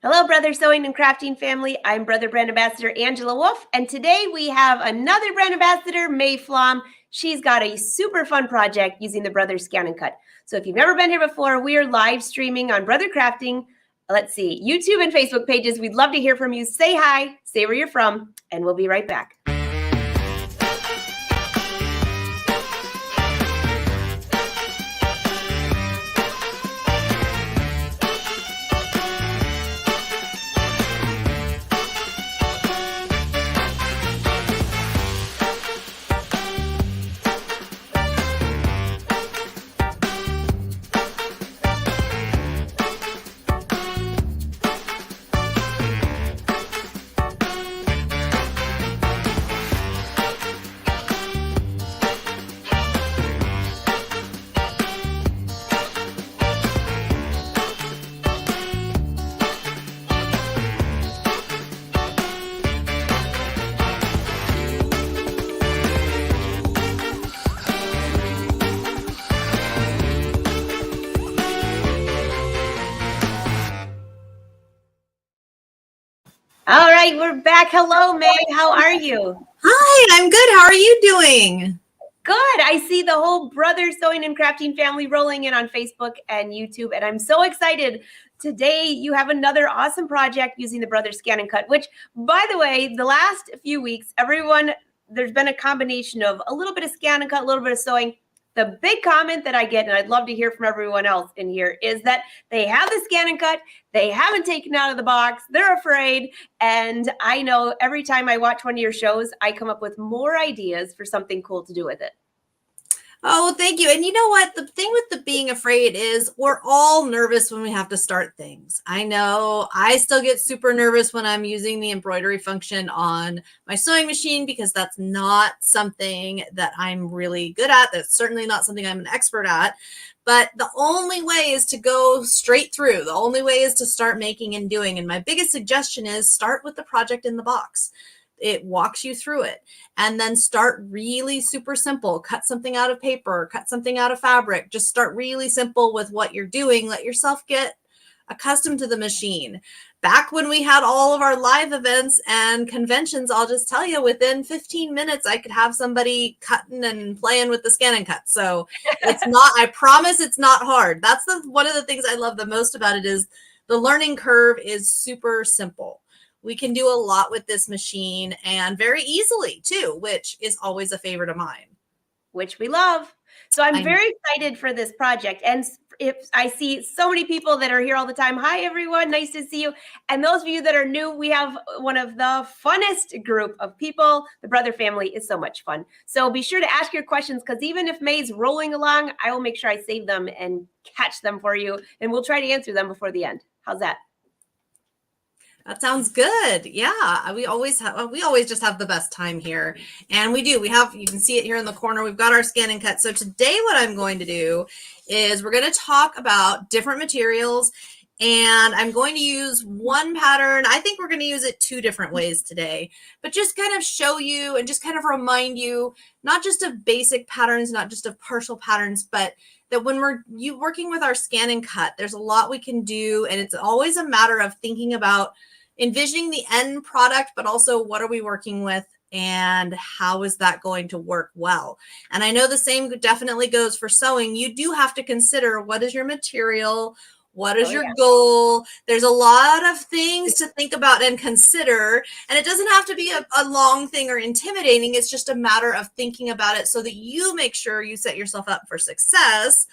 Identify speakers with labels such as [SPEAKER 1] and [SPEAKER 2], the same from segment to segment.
[SPEAKER 1] Hello, Brother Sewing and Crafting family. I'm Brother Brand Ambassador Angela Wolf, and today we have another brand ambassador, May Flaum. She's got a super fun project using the Brother ScanNCut. So if you've never been here before, we are live streaming on Brother Crafting. Let's see, YouTube and Facebook pages. We'd love to hear from you. Say hi, say where you're from, and we'll be right back. All right, we're back. Hello, May. How are you?
[SPEAKER 2] Hi, I'm good. How are you doing?
[SPEAKER 1] Good. I see the whole Brother Sewing and Crafting family rolling in on Facebook and YouTube, and I'm so excited. Today, you have another awesome project using the Brother ScanNCut, which, by the way, the last few weeks, there's been a combination of a little bit of ScanNCut, a little bit of sewing. The big comment that I get, and I'd love to hear from everyone else in here, is that they have the ScanNCut, they haven't taken it out of the box, they're afraid, and I know every time I watch one of your shows, I come up with more ideas for something cool to do with it.
[SPEAKER 2] Oh, thank you. And you know what? The thing with the being afraid is we're all nervous when we have to start things. I know I still get super nervous when I'm using the embroidery function on my sewing machine because that's not something that I'm really good at. That's certainly not something I'm an expert at. But the only way is to go straight through. The only way is to start making and doing. And my biggest suggestion is start with the project in the box. It walks you through it, and then start really super simple. Cut something out of paper, cut something out of fabric. Just start really simple with what you're doing. Let yourself get accustomed to the machine. Back when we had all of our live events and conventions, I'll just tell you, within 15 minutes, I could have somebody cutting and playing with the ScanNCut. So it's not, I promise it's not hard. That's one of the things I love the most about it is the learning curve is super simple. We can do a lot with this machine and very easily too, which is always a favorite of mine.
[SPEAKER 1] Which we love. So I'm very excited for this project. And if I see so many people that are here all the time. Hi, everyone. Nice to see you. And those of you that are new, we have one of the funnest group of people. The Brother family is so much fun. So be sure to ask your questions because even if May's rolling along, I will make sure I save them and catch them for you. And we'll try to answer them before the end. How's that?
[SPEAKER 2] That sounds good. Yeah, we always just have the best time here. And we do. You can see it here in the corner. We've got our ScanNCut. So today what I'm going to do is we're going to talk about different materials, and I'm going to use one pattern. I think we're going to use it two different ways today, but just kind of show you and just kind of remind you, not just of basic patterns, not just of partial patterns, but that when we're working with our ScanNCut, there's a lot we can do. And it's always a matter of thinking about envisioning the end product, but also what are we working with and how is that going to work well? And I know the same definitely goes for sewing. You do have to consider what is your material, what is your goal. There's a lot of things to think about and consider. And it doesn't have to be a long thing or intimidating. It's just a matter of thinking about it so that you make sure you set yourself up for success.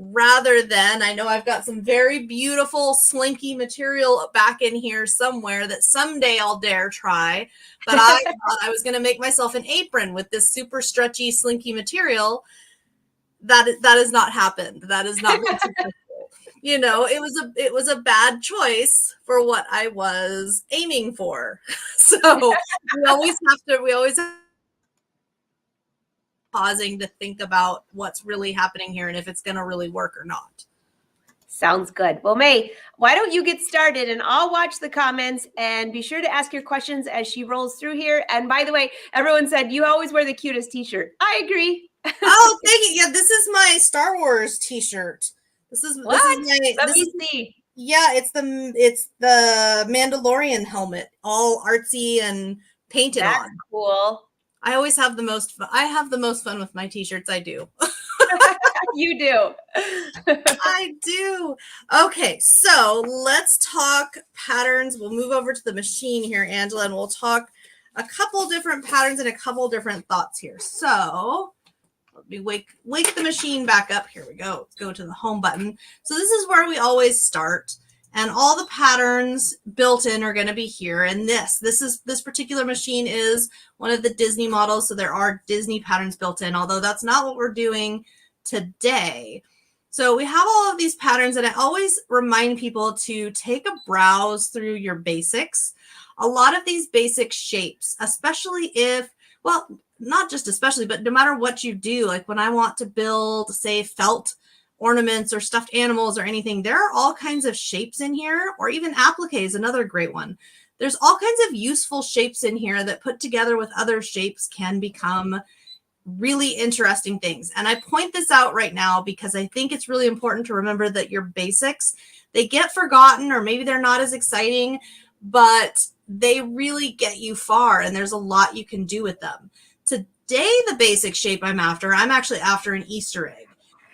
[SPEAKER 2] Rather than, I know I've got some very beautiful slinky material back in here somewhere that someday I'll dare try, but I thought I was going to make myself an apron with this super stretchy slinky material. That has not happened. That is not successful. You know, it was a bad choice for what I was aiming for. So we always have pausing to think about what's really happening here and if it's going to really work or not.
[SPEAKER 1] Sounds good. Well, May, why don't you get started and I'll watch the comments and be sure to ask your questions as she rolls through here. And by the way, everyone said you always wear the cutest t-shirt. I agree.
[SPEAKER 2] Oh, thank you. Yeah, this is my Star Wars t-shirt. This is my,
[SPEAKER 1] Let me see.
[SPEAKER 2] Yeah, it's the Mandalorian helmet, all artsy and painted
[SPEAKER 1] That's
[SPEAKER 2] on.
[SPEAKER 1] cool.
[SPEAKER 2] I always have the most I have the most fun with my t-shirts. I do.
[SPEAKER 1] You do.
[SPEAKER 2] I do. Okay, so let's talk patterns. We'll move over to the machine here, Angela, and we'll talk a couple different patterns and a couple different thoughts here. So let me wake the machine back up. Here we go. Let's go to the home button. So this is where we always start. And all the patterns built in are going to be here. And this particular machine is one of the Disney models. So there are Disney patterns built in, although that's not what we're doing today. So we have all of these patterns, and I always remind people to take a browse through your basics. A lot of these basic shapes, especially if, well, not just especially, but no matter what you do, like when I want to build, say, felt ornaments or stuffed animals or anything, there are all kinds of shapes in here, or even applique is another great one. There's all kinds of useful shapes in here that put together with other shapes can become really interesting things. And I point this out right now because I think it's really important to remember that your basics, they get forgotten, or maybe they're not as exciting, but they really get you far, and there's a lot you can do with them. Today, the basic shape I'm actually after an Easter egg.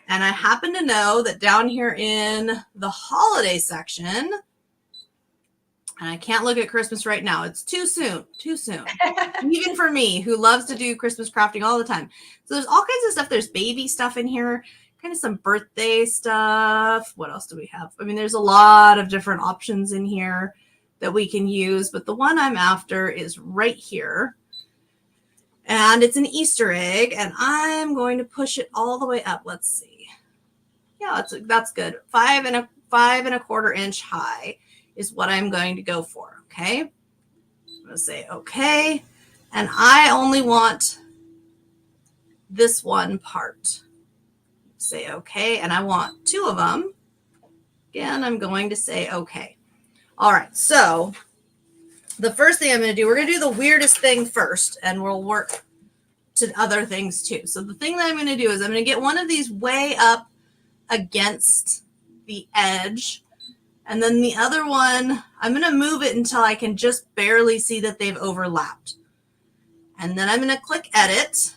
[SPEAKER 2] And I happen to know that down here in the holiday section, and I can't look at Christmas right now. It's too soon, even for me, who loves to do Christmas crafting all the time. So there's all kinds of stuff. There's baby stuff in here, kind of some birthday stuff. What else do we have? I mean, there's a lot of different options in here that we can use, but the one I'm after is right here. And it's an Easter egg, and I'm going to push it all the way up. Let's see. Yeah, that's good. 5¼ inch high is what I'm going to go for. Okay. I'm going to say okay. And I only want this one part. Say okay. And I want 2 of them. Again, I'm going to say okay. All right. So the first thing I'm going to do, we're going to do the weirdest thing first, and we'll work to other things too. So the thing that I'm going to do is I'm going to get one of these way up against the edge, and then the other one, I'm going to move it until I can just barely see that they've overlapped. And then I'm going to click edit,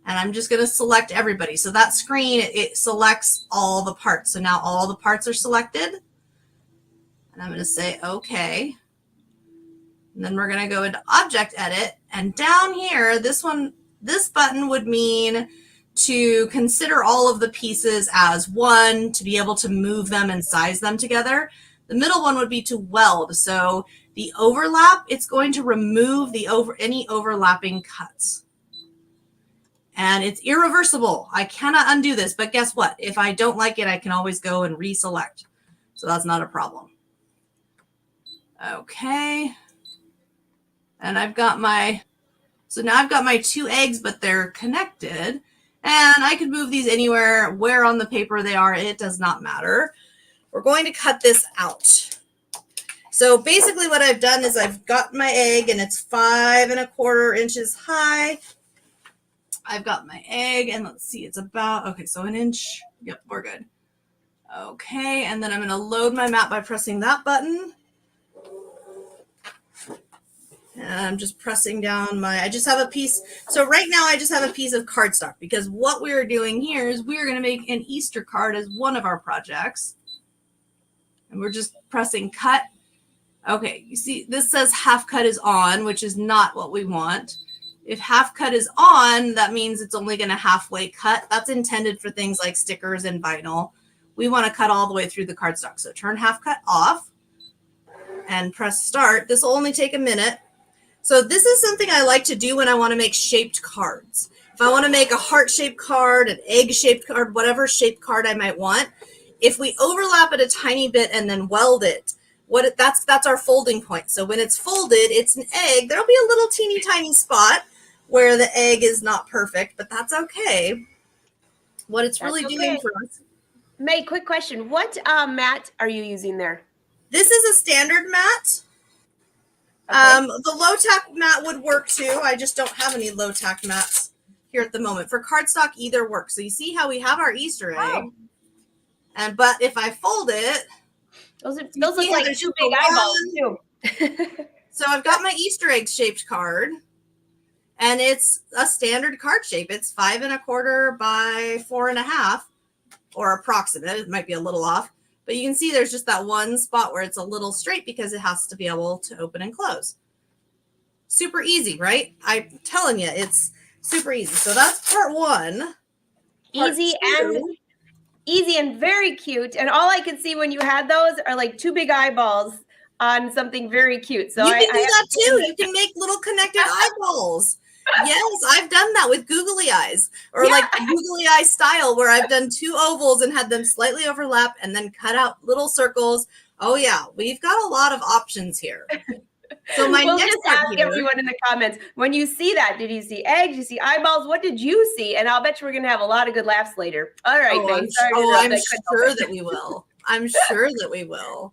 [SPEAKER 2] and I'm just going to select everybody. So that screen, it selects all the parts. So now all the parts are selected, and I'm going to say okay. And then we're going to go into object edit, and down here, this button would mean to consider all of the pieces as one, to be able to move them and size them together. The middle one would be to weld. So the overlap, it's going to remove any overlapping cuts. And it's irreversible. I cannot undo this, but guess what? If I don't like it, I can always go and reselect. So that's not a problem. Okay. And now I've got my 2 eggs, but they're connected. And I could move these anywhere, where on the paper they are, it does not matter. We're going to cut this out. So basically what I've done is I've got my egg, and it's 5¼ inches high. I've got my egg, and let's see, it's about, okay, so 1 inch. Yep, we're good. Okay, and then I'm going to load my map by pressing that button. And I'm just pressing down I just have a piece. So right now I just have a piece of cardstock, because what we're doing here is we're going to make an Easter card as one of our projects. And we're just pressing cut. Okay, you see this says half cut is on, which is not what we want. If half cut is on, that means it's only going to halfway cut. That's intended for things like stickers and vinyl. We want to cut all the way through the cardstock. So turn half cut off and press start. This will only take a minute. So this is something I like to do when I want to make shaped cards. If I want to make a heart-shaped card, an egg-shaped card, whatever shaped card I might want, if we overlap it a tiny bit and then weld it, that's our folding point. So when it's folded, it's an egg. There'll be a little teeny tiny spot where the egg is not perfect, but that's okay. What it's really doing for us.
[SPEAKER 1] May, quick question. What mat are you using there?
[SPEAKER 2] This is a standard mat. Okay. The low-tack mat would work too. I just don't have any low-tack mats here at the moment. For cardstock, either works. So you see how we have our Easter egg. But if I fold it,
[SPEAKER 1] Those
[SPEAKER 2] you
[SPEAKER 1] look
[SPEAKER 2] see how
[SPEAKER 1] like
[SPEAKER 2] there's
[SPEAKER 1] two
[SPEAKER 2] just a
[SPEAKER 1] big eyeballs
[SPEAKER 2] one?
[SPEAKER 1] too.
[SPEAKER 2] So I've got my Easter egg shaped card, and it's a standard card shape. It's 5 1/4 by 4 1/2, or approximate. It might be a little off, but you can see there's just that one spot where it's a little straight because it has to be able to open and close. Super easy, right? I'm telling you, it's super easy. So that's part one. Part two,
[SPEAKER 1] Easy and very cute. And all I could see when you had those are like two big eyeballs on something very cute. So
[SPEAKER 2] you can do
[SPEAKER 1] I
[SPEAKER 2] that too. You can make little connected eyeballs. Yes, I've done that with googly eyes, or like googly eye style, where I've done 2 ovals and had them slightly overlap and then cut out little circles. Oh yeah, we've got a lot of options here. So my
[SPEAKER 1] we'll
[SPEAKER 2] next
[SPEAKER 1] just
[SPEAKER 2] part
[SPEAKER 1] ask
[SPEAKER 2] here,
[SPEAKER 1] everyone in the comments, when you see that, did you see eggs? Did you see eyeballs? What did you see? And I'll bet you we're going to have a lot of good laughs later. All right,
[SPEAKER 2] oh,
[SPEAKER 1] May.
[SPEAKER 2] I'm sure that we will. I'm sure that we will.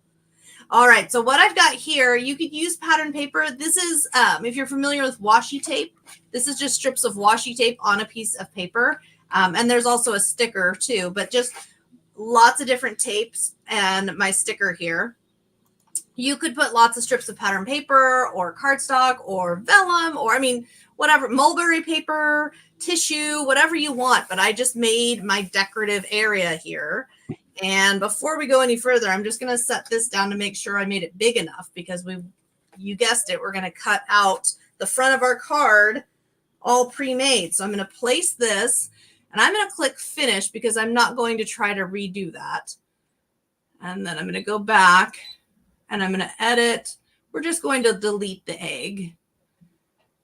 [SPEAKER 2] All right, so what I've got here, you could use pattern paper. This is, if you're familiar with washi tape, this is just strips of washi tape on a piece of paper. And there's also a sticker too, but just lots of different tapes and my sticker here. You could put lots of strips of pattern paper or cardstock or vellum, or I mean, whatever, mulberry paper, tissue, whatever you want. But I just made my decorative area here. And before we go any further, I'm just going to set this down to make sure I made it big enough, because you guessed it, we're going to cut out the front of our card all pre-made. So I'm going to place this, and I'm going to click finish because I'm not going to try to redo that. And then I'm going to go back and I'm going to edit. We're just going to delete the egg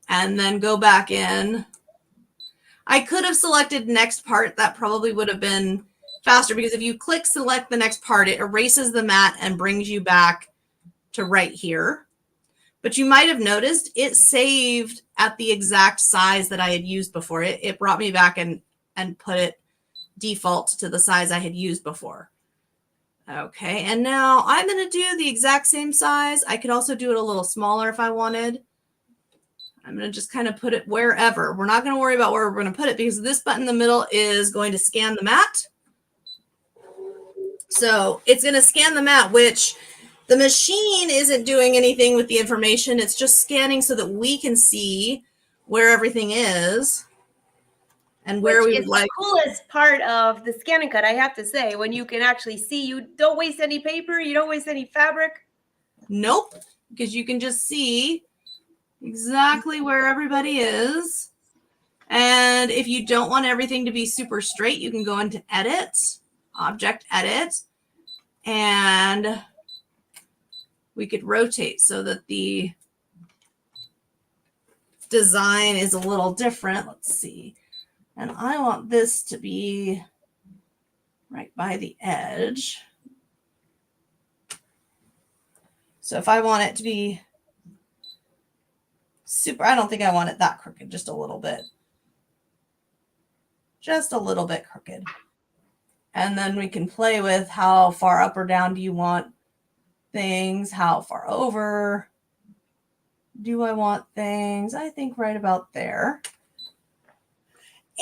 [SPEAKER 2] and then go back in. I could have selected next part. That probably would have been faster, because if you click select the next part, it erases the mat and brings you back to right here. But you might have noticed it saved at the exact size that I had used before. It brought me back and put it default to the size I had used before. Okay, and now I'm going to do the exact same size. I could also do it a little smaller if I wanted. I'm going to just kind of put it wherever. We're not going to worry about where we're going to put it, because this button in the middle is going to scan the mat. So it's going to scan the mat, which the machine isn't doing anything with the information. It's just scanning so that we can see where everything is and where we would like.
[SPEAKER 1] The coolest part of the ScanNCut, I have to say, when you can actually see, you don't waste any paper, you don't waste any fabric.
[SPEAKER 2] Nope, because you can just see exactly where everybody is. And if you don't want everything to be super straight, you can go into edit, object edit, and we could rotate so that the design is a little different. Let's see. And I want this to be right by the edge. So if I want it to be super, I don't think I want it that crooked, just a little bit. Just a little bit crooked. And then we can play with how far up or down do you want things, how far over do I want things. I think right about there.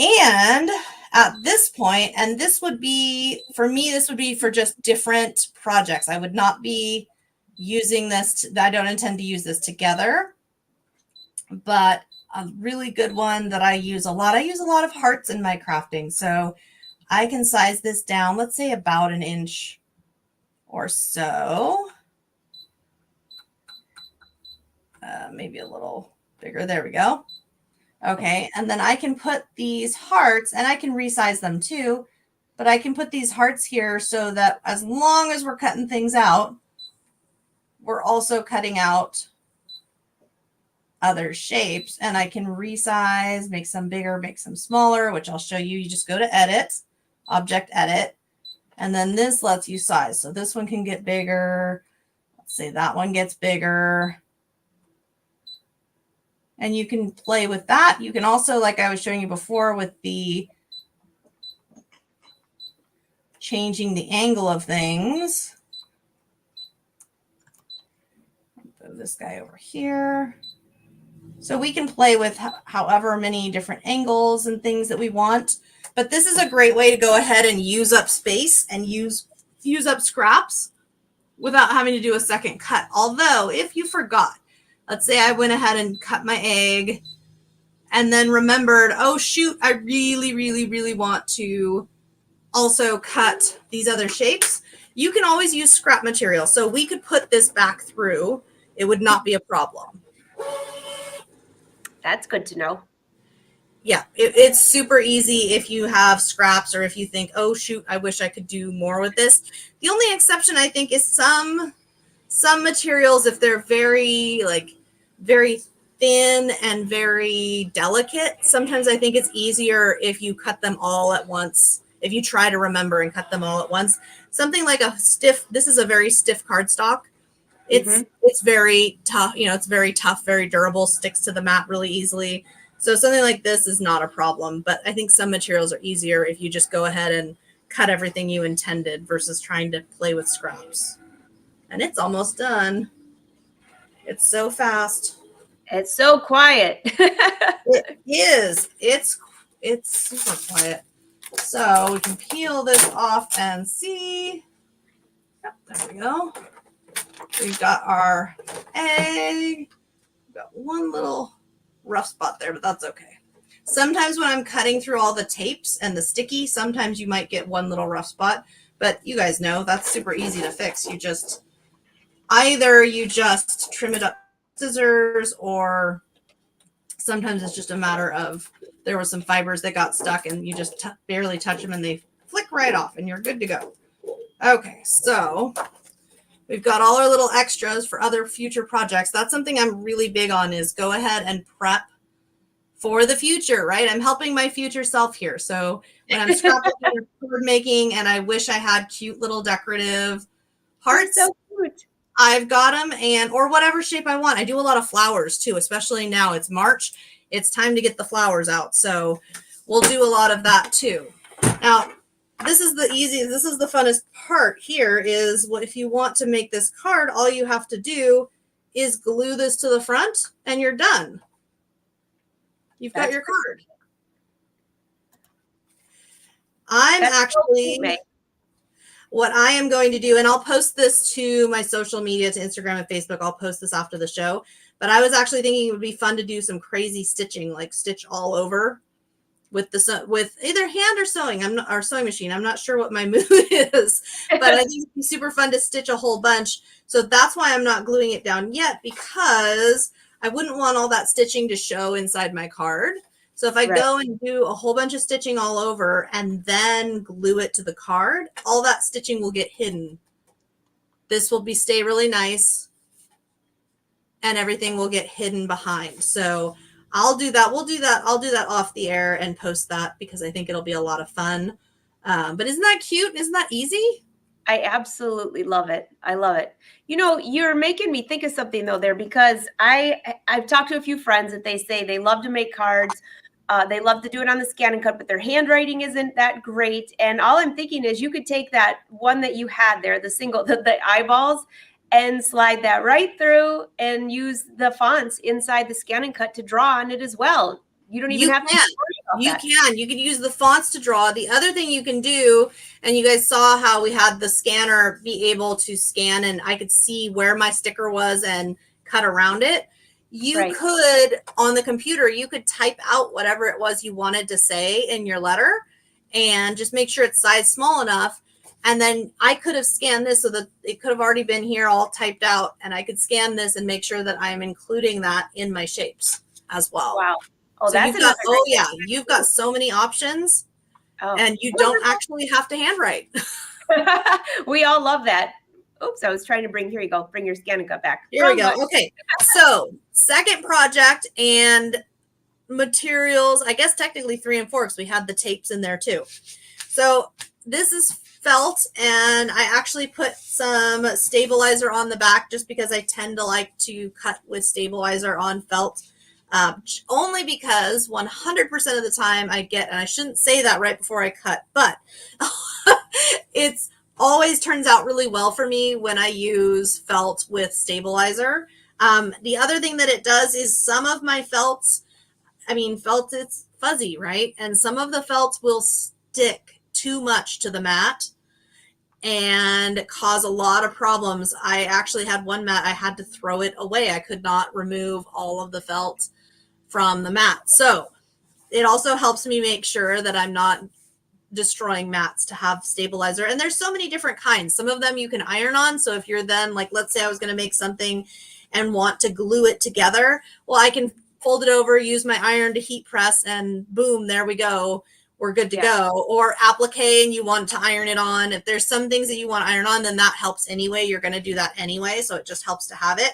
[SPEAKER 2] And at this point, and this would be, for me, this would be for just different projects. I would not be using this, I don't intend to use this together, but a really good one that I use a lot. I use a lot of hearts in my crafting. So I can size this down, let's say about 1 inch or so. Maybe a little bigger. There we go. Okay, and then I can put these hearts, and I can resize them too, but I can put these hearts here so that as long as we're cutting things out, we're also cutting out other shapes, and I can resize, make some bigger, make some smaller, which I'll show you. You just go to edit, object edit, and then this lets you size. So this one can get bigger. Let's say that one gets bigger. And you can play with that. You can also, like I was showing you before, with the changing the angle of things. Move this guy over here. So we can play with however many different angles and things that we want. But this is a great way to go ahead and use up space and use up scraps without having to do a second cut. Although, if you forgot, let's say I went ahead and cut my egg and then remembered, oh shoot, I really, really, really want to also cut these other shapes. You can always use scrap material. So we could put this back through. It would not be a problem.
[SPEAKER 1] That's good to know.
[SPEAKER 2] Yeah, it's super easy if you have scraps or if you think, oh shoot, I wish I could do more with this. The only exception I think is some materials, if they're very thin and very delicate, sometimes I think it's easier if you cut them all at once. If you try to remember and cut them all at once, something like this is a very stiff cardstock. It's very tough, it's very tough, very durable, sticks to the mat really easily. So something like this is not a problem, but I think some materials are easier if you just go ahead and cut everything you intended versus trying to play with scraps. And it's almost done. It's so fast.
[SPEAKER 1] It's so quiet.
[SPEAKER 2] It is. It's super quiet. So we can peel this off and see. Yep, there we go. We've got our egg. We've got one little rough spot there, but that's okay. Sometimes when I'm cutting through all the tapes and the sticky, sometimes you might get one little rough spot, but you guys know that's super easy to fix. You just trim it up with scissors, or sometimes it's just a matter of there were some fibers that got stuck and you just barely touch them and they flick right off and you're good to go. Okay, so we've got all our little extras for other future projects. That's something I'm really big on, is go ahead and prep for the future, right? I'm helping my future self here. So when I'm scrapbooking or card making and I wish I had cute little decorative hearts,
[SPEAKER 1] so cute.
[SPEAKER 2] I've got them, or whatever shape I want. I do a lot of flowers too, especially now it's March. It's time to get the flowers out. So we'll do a lot of that too. Now, this is the funnest part here is if you want to make this card, all you have to do is glue this to the front and you're done. You've got your card. What I am going to do, and I'll post this to my social media, to Instagram and Facebook. I'll post this after the show. But I was actually thinking it would be fun to do some crazy stitching, like stitch all over with either hand or sewing. Or sewing machine. I'm not sure what my mood is, but I think it'd be super fun to stitch a whole bunch. So that's why I'm not gluing it down yet, because I wouldn't want all that stitching to show inside my card. So if I go and do a whole bunch of stitching all over and then glue it to the card, all that stitching will get hidden. This will stay really nice and everything will get hidden behind. So I'll do that. I'll do that off the air and post that, because I think it'll be a lot of fun. But isn't that cute? Isn't that easy?
[SPEAKER 1] I absolutely love it. I love it. You're making me think of something though there, because I've talked to a few friends that they say they love to make cards. They love to do it on the ScanNCut, but their handwriting isn't that great. And all I'm thinking is you could take that one that you had there, the eyeballs, and slide that right through and use the fonts inside the ScanNCut to draw on it as well. You don't even have to worry about that.
[SPEAKER 2] You can use the fonts to draw. The other thing you can do, and you guys saw how we had the scanner be able to scan and I could see where my sticker was and cut around it. You could, on the computer, you could type out whatever it was you wanted to say in your letter and just make sure it's sized small enough. And then I could have scanned this so that it could have already been here all typed out, and I could scan this and make sure that I am including that in my shapes as well.
[SPEAKER 1] Wow. Oh,
[SPEAKER 2] so
[SPEAKER 1] that's
[SPEAKER 2] you've got so many options, and you don't actually have to handwrite.
[SPEAKER 1] We all love that. Oops, I was trying to here you go. Bring your ScanNCut back.
[SPEAKER 2] Here we go. Okay. So second project and materials, I guess technically 3 and 4, because we had the tapes in there too. So this is felt, and I actually put some stabilizer on the back just because I tend to like to cut with stabilizer on felt. Only because 100% of the time I get, and I shouldn't say that right before I cut, but it's always turns out really well for me when I use felt with stabilizer. The other thing that it does is some of my felts, I mean, felt, it's fuzzy, right? And some of the felts will stick too much to the mat and cause a lot of problems. I actually had one mat, I had to throw it away. I could not remove all of the felt from the mat. So it also helps me make sure that I'm not destroying mats to have stabilizer. And there's so many different kinds. Some of them you can iron on. So if you're then like, let's say I was going to make something and want to glue it together, well, I can fold it over, use my iron to heat press, and boom, there we go. We're good to go. Or applique and you want to iron it on. If there's some things that you want to iron on, then that helps anyway. You're going to do that anyway. So it just helps to have it.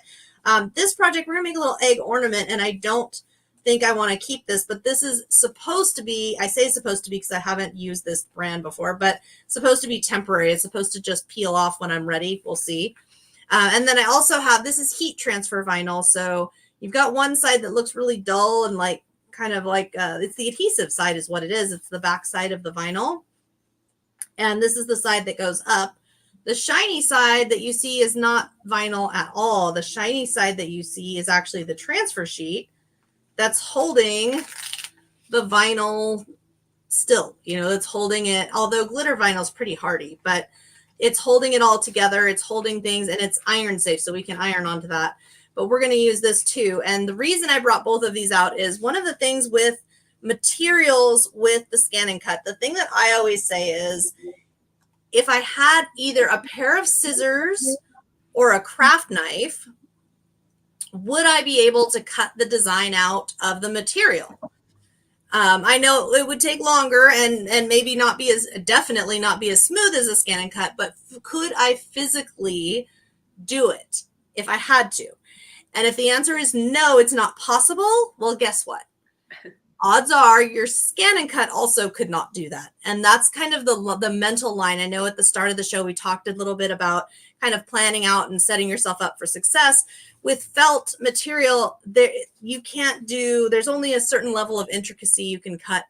[SPEAKER 2] This project, we're going to make a little egg ornament, and I don't think I want to keep this, but this is supposed to be, I say supposed to be because I haven't used this brand before, but supposed to be temporary. It's supposed to just peel off when I'm ready. We'll see. And then I also have, this is heat transfer vinyl. So you've got one side that looks really dull and like, kind of like, it's the adhesive side is what it is. It's the back side of the vinyl. And this is the side that goes up. The shiny side that you see is not vinyl at all. The shiny side that you see is actually the transfer sheet that's holding the vinyl still, you know, it's holding it, although glitter vinyl is pretty hardy, but it's holding it all together. It's holding things, and it's iron safe, so we can iron onto that. But we're going to use this too. And the reason I brought both of these out is one of the things with materials with the ScanNCut, the thing that I always say is, if I had either a pair of scissors or a craft knife, would I be able to cut the design out of the material? I know it would take longer and maybe not be as, definitely not be as smooth as a ScanNCut, but could I physically do it if I had to? And if the answer is no, it's not possible, well, guess what? Odds are your ScanNCut also could not do that. And that's kind of the mental line. I know at the start of the show, we talked a little bit about kind of planning out and setting yourself up for success. With felt material, there you can't do, there's only a certain level of intricacy you can cut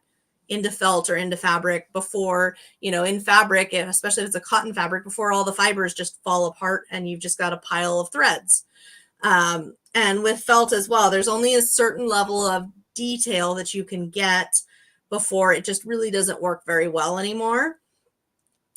[SPEAKER 2] into felt or into fabric before, you know, in fabric, especially if it's a cotton fabric, before all the fibers just fall apart and you've just got a pile of threads. And with felt as well, there's only a certain level of detail that you can get before it just really doesn't work very well anymore.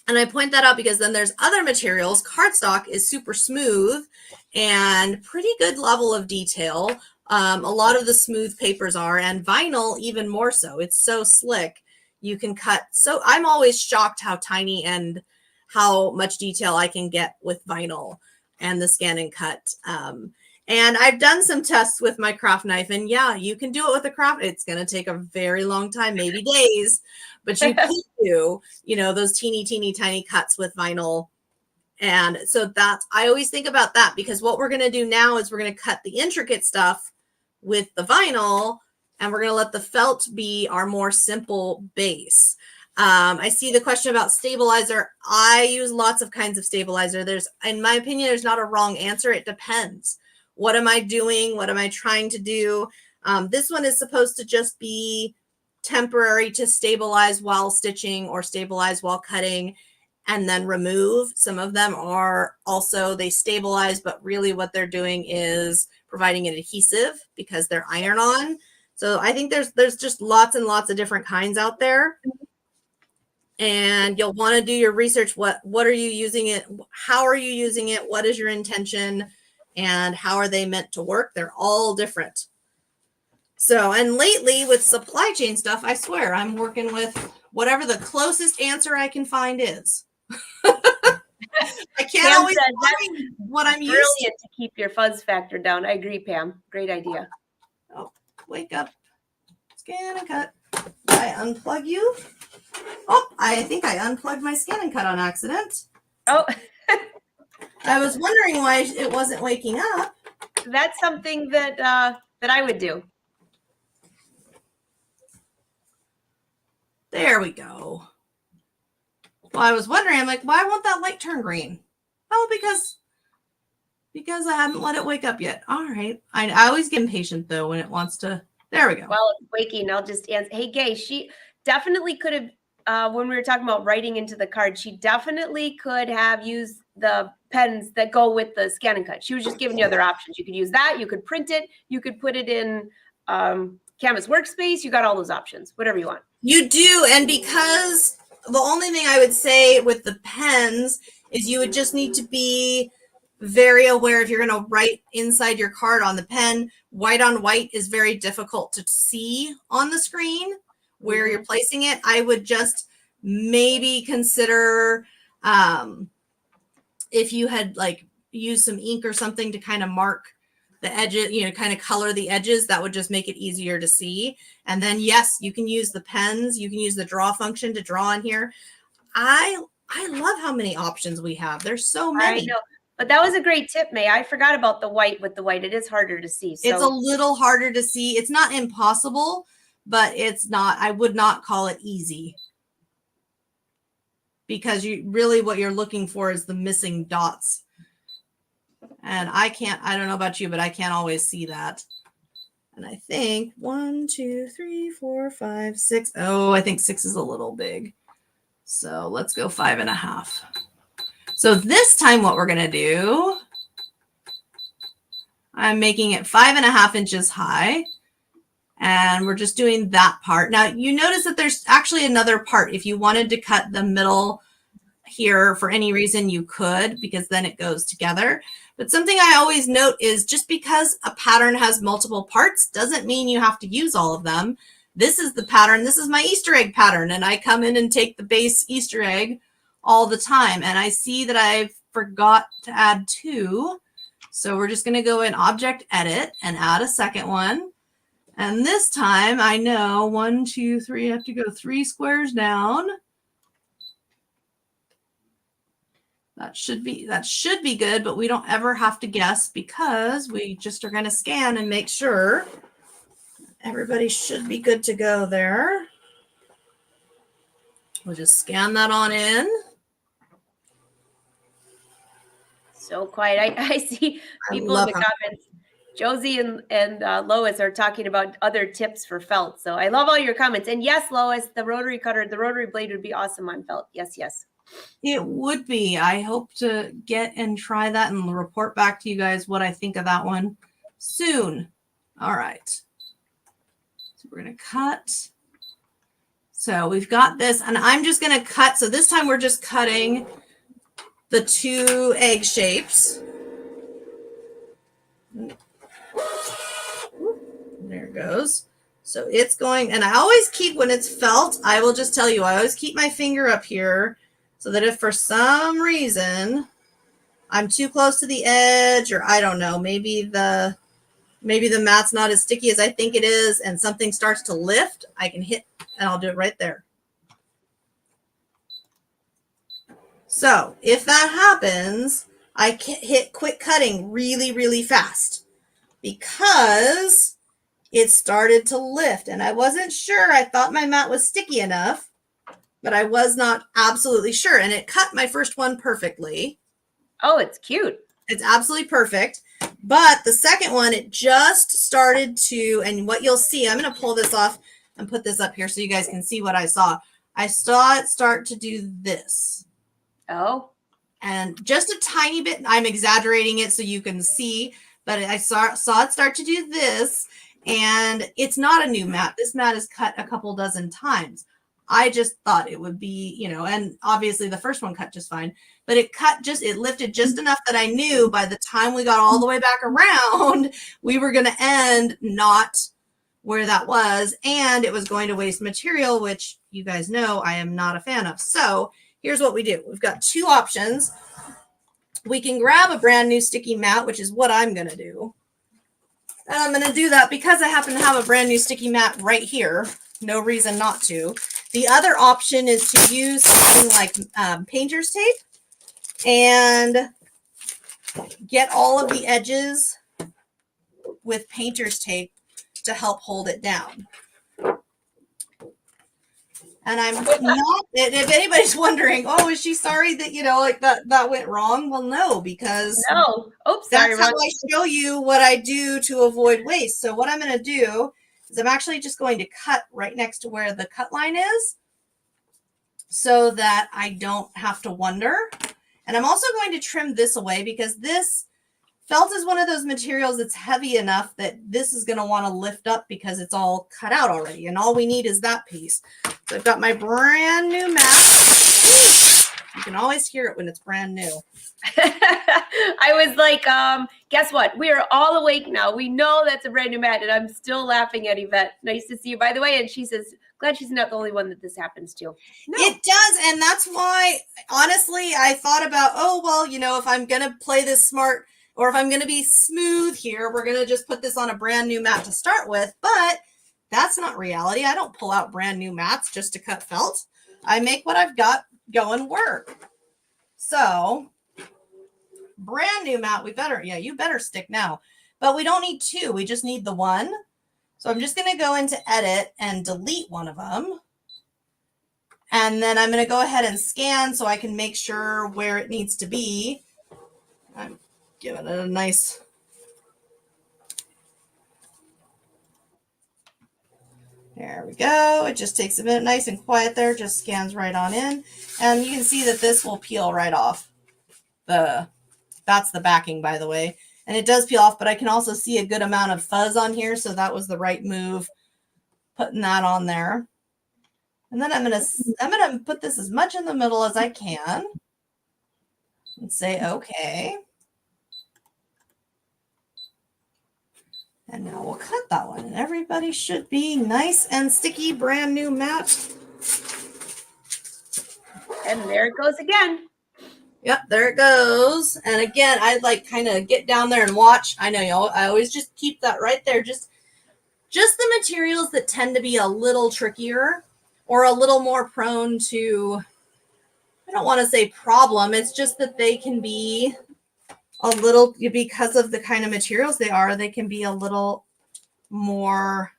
[SPEAKER 2] And I point that out because then there's other materials. Cardstock is super smooth and pretty good level of detail. A lot of the smooth papers are, and vinyl even more so. It's so slick. You can cut. So I'm always shocked how tiny and how much detail I can get with vinyl and the ScanNCut. And I've done some tests with my craft knife, and yeah, you can do it with a craft. It's going to take a very long time, maybe days, but you could do, you know, those teeny, tiny cuts with vinyl. And so that's, I always think about that, because what we're going to do now is we're going to cut the intricate stuff with the vinyl, and we're going to let the felt be our more simple base. I see the question about stabilizer. I use lots of kinds of stabilizer. There's, in my opinion, there's not a wrong answer. It depends. What am I doing? What am I trying to do? This one is supposed to just be temporary to stabilize while stitching or stabilize while cutting and then remove. Some of them are also, they stabilize, but really what they're doing is providing an adhesive because they're iron on. So I think there's just lots and lots of different kinds out there. And you'll want to do your research. What are you using it? How are you using it? What is your intention? And how are they meant to work? They're all different. So, and lately with supply chain stuff, I swear I'm working with whatever the closest answer I can find is. I can't
[SPEAKER 1] Pam
[SPEAKER 2] always
[SPEAKER 1] said
[SPEAKER 2] find what I'm used
[SPEAKER 1] brilliant to keep your fuzz factor down. I agree, Pam. Great idea.
[SPEAKER 2] Oh, wake up. ScanNCut. I unplug you. Oh, I think I unplugged my ScanNCut on accident.
[SPEAKER 1] Oh,
[SPEAKER 2] I was wondering why it wasn't waking up.
[SPEAKER 1] that's something that that I would do.
[SPEAKER 2] There we go. Well, I was wondering, I'm like, why won't that light turn green? Oh, because I haven't let it wake up yet. All right. I always get impatient though when it wants to. There we go.
[SPEAKER 1] Well, it's waking. I'll just answer. Hey, Gay, she definitely could have, when we were talking about writing into the card, she definitely could have used the pens that go with the ScanNCut. She was just giving you other options. You could use that. You could print it. You could put it in Canvas workspace. You got all those options, whatever you want.
[SPEAKER 2] You do. And because the only thing I would say with the pens is you would just need to be very aware if you're going to write inside your card on the pen. White on white is very difficult to see on the screen where you're placing it. I would just maybe consider if you had like used some ink or something to kind of mark the edges, you know, kind of color the edges, that would just make it easier to see. And then, yes, you can use the pens. You can use the draw function to draw in here. I love how many options we have. There's so many.
[SPEAKER 1] I know. But that was a great tip, May. I forgot about the white with the white. It is harder to see. So.
[SPEAKER 2] It's a little harder to see. It's not impossible, but it's not, I would not call it easy. Because you really what you're looking for is the missing dots. And I don't know about you, but I can't always see that. And I think 1, 2, 3, 4, 5, 6. Oh, I think 6 is a little big. So let's go 5.5. So this time what we're going to do, I'm making it 5.5 inches high. And we're just doing that part. Now you notice that there's actually another part. If you wanted to cut the middle here for any reason, you could, because then it goes together. But something I always note is just because a pattern has multiple parts doesn't mean you have to use all of them. This is the pattern. This is my Easter egg pattern. And I come in and take the base Easter egg all the time. And I see that I forgot to add 2. So we're just going to go in Object Edit and add a second one. And this time I know 1, 2, 3, I have to go 3 squares down. That should be good, but we don't ever have to guess because we just are going to scan and make sure everybody should be good to go there. We'll just scan that on in.
[SPEAKER 1] So quiet. I see people in the comments. Josie and Lois are talking about other tips for felt. So I love all your comments. And yes, Lois, the rotary cutter, the rotary blade would be awesome on felt. Yes, yes.
[SPEAKER 2] It would be. I hope to get and try that and report back to you guys what I think of that one soon. All right. So we're going to cut. So we've got this, and I'm just going to cut. So this time we're just cutting the 2 egg shapes. There it goes. So it's going, and I always keep, when it's felt, I will just tell you, I always keep my finger up here so that if for some reason I'm too close to the edge, or I don't know, maybe the mat's not as sticky as I think it is and something starts to lift, I can hit and I'll do it right there. So if that happens, I can hit quick cutting really, really fast because it started to lift and I wasn't sure. I thought my mat was sticky enough, but I was not absolutely sure. And it cut my first one perfectly.
[SPEAKER 1] Oh, it's cute.
[SPEAKER 2] It's absolutely perfect. But the second one, it just started to, and what you'll see, I'm going to pull this off and put this up here so you guys can see what I saw. I saw it start to do this.
[SPEAKER 1] Oh.
[SPEAKER 2] And just a tiny bit, I'm exaggerating it so you can see, but I saw it start to do this. And it's not a new mat. This mat is cut a couple dozen times. I just thought it would be, you know, and obviously the first one cut just fine, but it lifted just enough that I knew by the time we got all the way back around, we were going to end not where that was. And it was going to waste material, which you guys know I am not a fan of. So here's what we do. We've got 2 options. We can grab a brand new sticky mat, which is what I'm going to do. And I'm going to do that because I happen to have a brand new sticky mat right here. No reason not to. The other option is to use something like painter's tape and get all of the edges with painter's tape to help hold it down. And I'm not, if anybody's wondering, oh, is she sorry that, you know, like that went wrong? Well, no, because
[SPEAKER 1] oops,
[SPEAKER 2] that's how I show you what I do to avoid waste. So what I'm going to do is I'm actually just going to cut right next to where the cut line is so that I don't have to wonder. And I'm also going to trim this away because this Felt is one of those materials that's heavy enough that this is going to want to lift up because it's all cut out already. And all we need is that piece. So I've got my brand new mat. You can always hear it when it's brand new.
[SPEAKER 1] I was like, guess what? We are all awake now. We know that's a brand new mat, and I'm still laughing at Yvette. Nice to see you, by the way. And she says, glad she's not the only one that this happens to.
[SPEAKER 2] No. It does, and that's why, honestly, I thought about, oh, well, you know, if I'm going to play this smart, or if I'm going to be smooth here, we're going to just put this on a brand new mat to start with. But that's not reality. I don't pull out brand new mats just to cut felt. I make what I've got going work. So brand new mat, you better stick now. But we don't need two. We just need the one. So I'm just going to go into edit and delete one of them. And then I'm going to go ahead and scan so I can make sure where it needs to be. I'm giving it a nice. There we go. It just takes a minute, nice and quiet there. Just scans right on in. And you can see that this will peel right off. That's the backing, by the way. And it does peel off, but I can also see a good amount of fuzz on here. So that was the right move, putting that on there. And then I'm gonna put this as much in the middle as I can and say, okay. And now we'll cut that one. And everybody should be nice and sticky, brand new mat.
[SPEAKER 1] And there it goes again.
[SPEAKER 2] Yep, there it goes. And again, I'd like kind of get down there and watch. I know y'all, I always just keep that right there. Just the materials that tend to be a little trickier or a little more prone to, I don't want to say problem. It's just that they can be a little, because of the kind of materials they are, they can be a little more,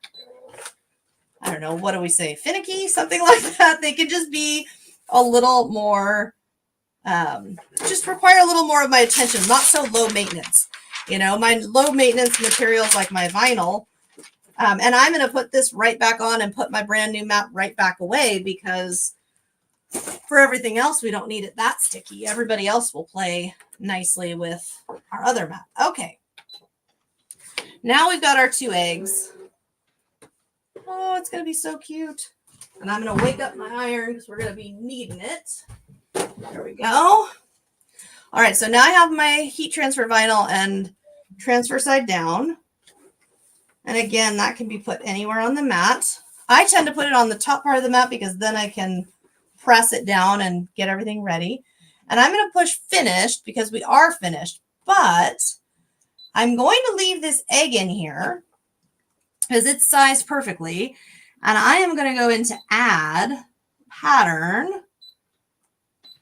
[SPEAKER 2] I don't know, what do we say? Finicky, something like that. They can just be a little more, just require a little more of my attention, not so low maintenance. You know, my low maintenance materials like my vinyl. And I'm going to put this right back on and put my brand new mat right back away because for everything else, we don't need it that sticky. Everybody else will play nicely with our other mat. Okay. Now we've got our 2 eggs. Oh, it's going to be so cute. And I'm going to wake up my iron because we're going to be needing it. There we go. All right, so now I have my heat transfer vinyl and transfer side down. And again, that can be put anywhere on the mat. I tend to put it on the top part of the mat because then I can press it down and get everything ready. And I'm going to push finished because we are finished. But I'm going to leave this egg in here because it's sized perfectly. And I am going to go into add pattern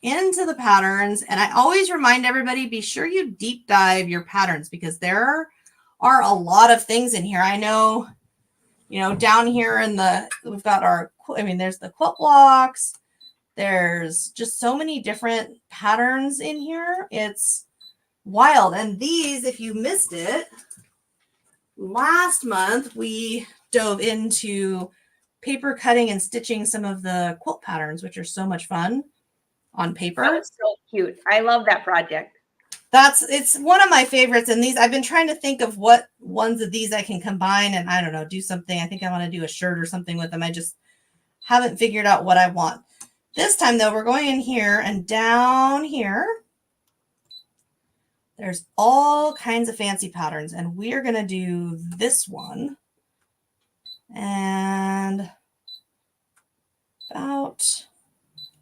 [SPEAKER 2] into the patterns. And I always remind everybody, be sure you deep dive your patterns because there are a lot of things in here. I know, you know, down here in we've got there's the quilt blocks. There's just so many different patterns in here. It's wild. And these, if you missed it, last month we dove into paper cutting and stitching some of the quilt patterns, which are so much fun on paper.
[SPEAKER 1] That was so cute. I love that project.
[SPEAKER 2] It's one of my favorites. And these, I've been trying to think of what ones of these I can combine and I don't know, do something. I think I want to do a shirt or something with them. I just haven't figured out what I want. This time though, we're going in here and down here. There's all kinds of fancy patterns and we are going to do this one. And about,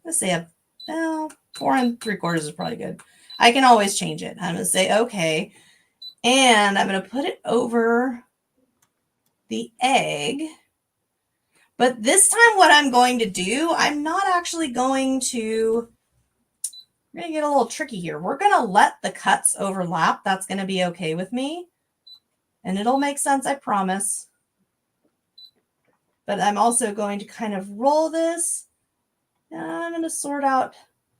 [SPEAKER 2] let's say about 4 3/4 is probably good. I can always change it. I'm going to say, okay. And I'm going to put it over the egg. But this time what I'm going to do, I'm not actually going to, we're going to get a little tricky here. We're going to let the cuts overlap. That's going to be okay with me. And it'll make sense, I promise. But I'm also going to kind of roll this. And I'm going to sort out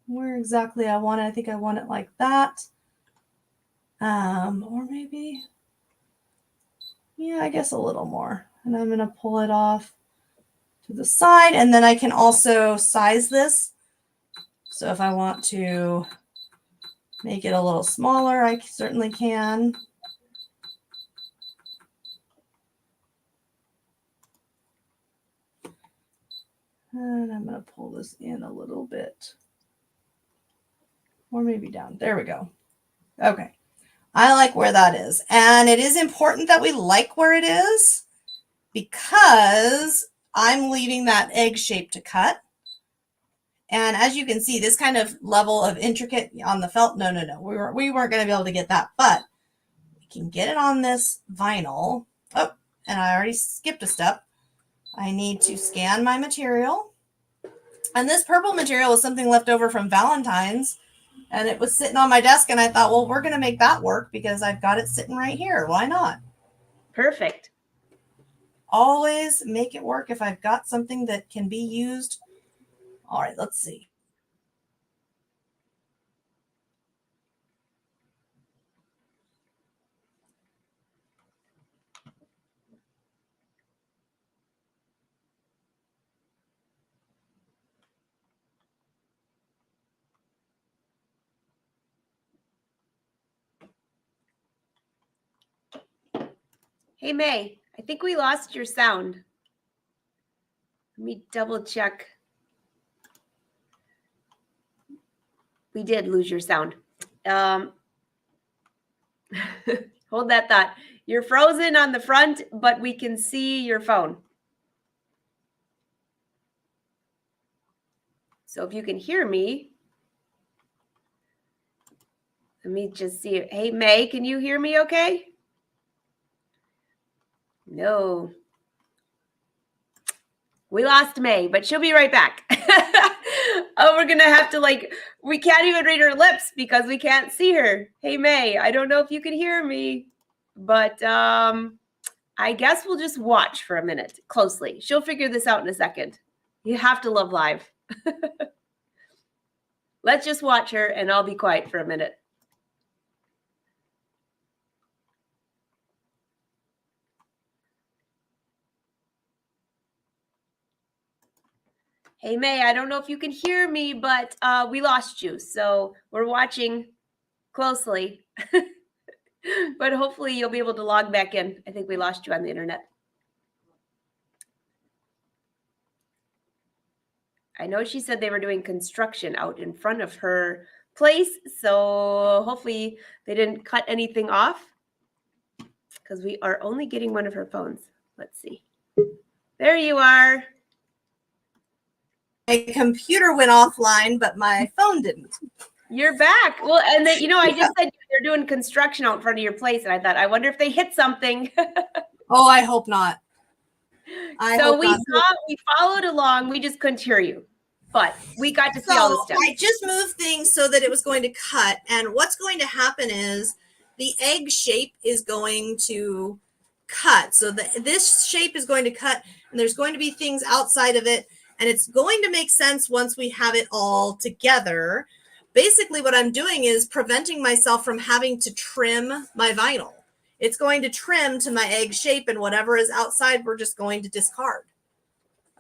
[SPEAKER 2] where exactly I want it. I think I want it like that. Or maybe, yeah, I guess a little more. And I'm going to pull it off to the side. And then I can also size this. So if I want to make it a little smaller, I certainly can. And I'm going to pull this in a little bit. Or maybe down. There we go. Okay. I like where that is. And it is important that we like where it is because I'm leaving that egg shape to cut. And as you can see, this kind of level of intricate on the felt, no. We weren't going to be able to get that, but we can get it on this vinyl. Oh, and I already skipped a step. I need to scan my material. And this purple material was something left over from Valentine's. And it was sitting on my desk, and I thought, well, we're going to make that work because I've got it sitting right here. Why not?
[SPEAKER 1] Perfect.
[SPEAKER 2] Always make it work if I've got something that can be used. All right, let's see.
[SPEAKER 1] Hey, May, I think we lost your sound. Let me double check. We did lose your sound. Hold that thought. You're frozen on the front, but we can see your phone. So if you can hear me, let me just see. Hey, May, can you hear me okay? No. We lost May, but she'll be right back. Oh, we're going to have to we can't even read her lips because we can't see her. Hey, May, I don't know if you can hear me, but I guess we'll just watch for a minute closely. She'll figure this out in a second. You have to love live. Let's just watch her and I'll be quiet for a minute. Hey, May, I don't know if you can hear me, but we lost you. So we're watching closely. But hopefully you'll be able to log back in. I think we lost you on the internet. I know she said they were doing construction out in front of her place. So hopefully they didn't cut anything off because we are only getting one of her phones. Let's see. There you are.
[SPEAKER 2] My computer went offline, but my phone didn't.
[SPEAKER 1] You're back. Well, and then, I just said they're doing construction out in front of your place. And I thought, I wonder if they hit something.
[SPEAKER 2] Oh, I hope not.
[SPEAKER 1] We followed along. We just couldn't hear you. But we got to see all the stuff.
[SPEAKER 2] I just moved things so that it was going to cut. And what's going to happen is the egg shape is going to cut. So this shape is going to cut, and there's going to be things outside of it. And it's going to make sense once we have it all together. Basically, what I'm doing is preventing myself from having to trim my vinyl. It's going to trim to my egg shape, and whatever is outside, we're just going to discard.